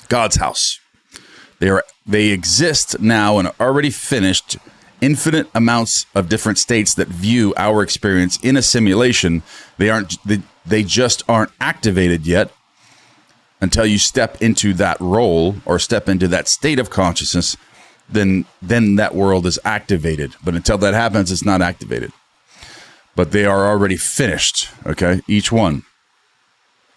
God's house. They exist now and are already finished infinite amounts of different states that view our experience in a simulation. They just aren't activated yet until you step into that role or step into that state of consciousness. Then that world is activated. But until that happens, it's not activated. But they are already finished, okay? Each one.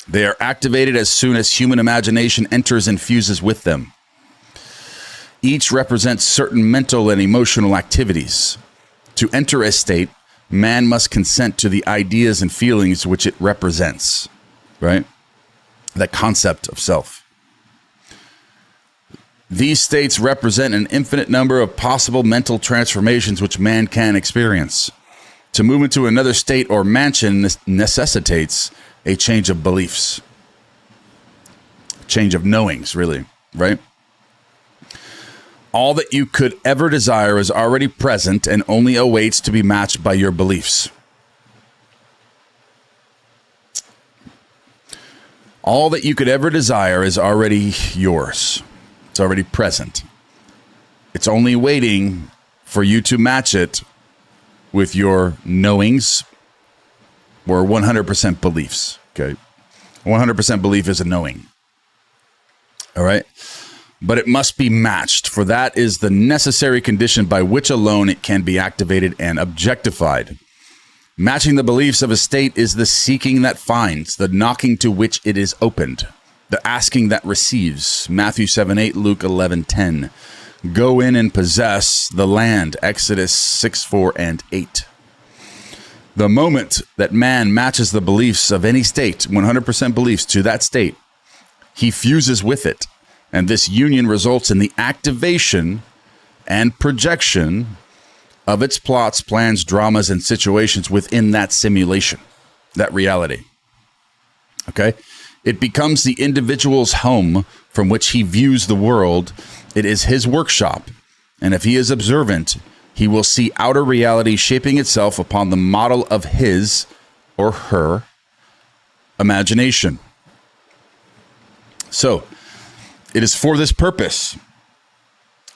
They are activated as soon as human imagination enters and fuses with them. Each represents certain mental and emotional activities. To enter a state, man must consent to the ideas and feelings which it represents, right? That concept of self. These states represent an infinite number of possible mental transformations which man can experience. To move into another state or mansion necessitates a change of beliefs. Change of knowings, really, right? All that you could ever desire is already present and only awaits to be matched by your beliefs. All that you could ever desire is already yours. It's already present. It's only waiting for you to match it with your knowings or 100% beliefs. Okay. 100% belief is a knowing. All right. But it must be matched, for that is the necessary condition by which alone it can be activated and objectified. Matching the beliefs of a state is the seeking that finds, the knocking to which it is opened, the asking that receives. Matthew 7:8, Luke 11:10. Go in and possess the land. Exodus 6:4 and 8. The moment that man matches the beliefs of any state, 100% beliefs, to that state, he fuses with it. And this union results in the activation and projection of its plots, plans, dramas, and situations within that simulation, that reality. Okay? It becomes the individual's home from which he views the world. It is his workshop. And if he is observant, he will see outer reality shaping itself upon the model of his or her imagination. So, it is for this purpose.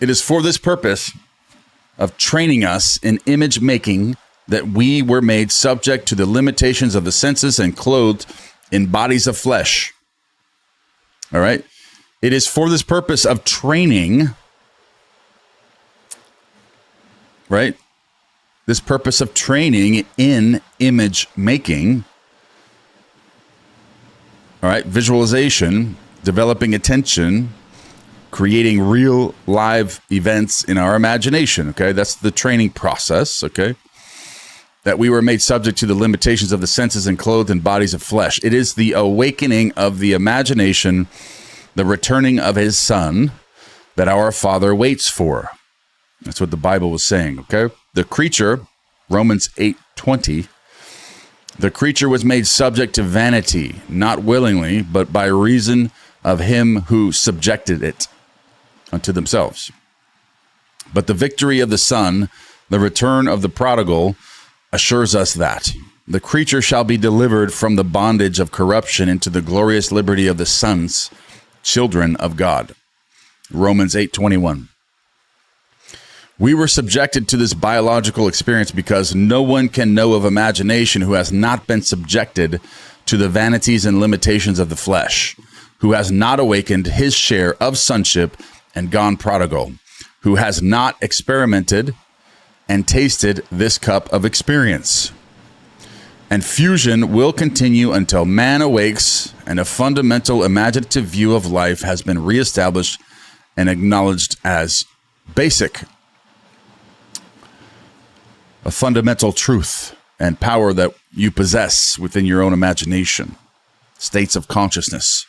It is for this purpose of training us in image making that we were made subject to the limitations of the senses and clothed in bodies of flesh. All right. It is for this purpose of training, right? This purpose of training in image making. All right. Visualization, developing attention, creating real live events in our imagination, okay? That's the training process, okay? That we were made subject to the limitations of the senses and clothed in bodies of flesh. It is the awakening of the imagination, the returning of his son that our Father waits for. That's what the Bible was saying, okay? The creature, Romans 8:20, the creature was made subject to vanity, not willingly, but by reason of him who subjected it unto themselves. But the victory of the Son, the return of the prodigal, assures us that the creature shall be delivered from the bondage of corruption into the glorious liberty of the sons, children of God. Romans 8:21. We were subjected to this biological experience because no one can know of imagination who has not been subjected to the vanities and limitations of the flesh, who has not awakened his share of sonship and gone prodigal, who has not experimented and tasted this cup of experience. And fusion will continue until man awakes and a fundamental imaginative view of life has been reestablished and acknowledged as basic, a fundamental truth and power that you possess within your own imagination, states of consciousness.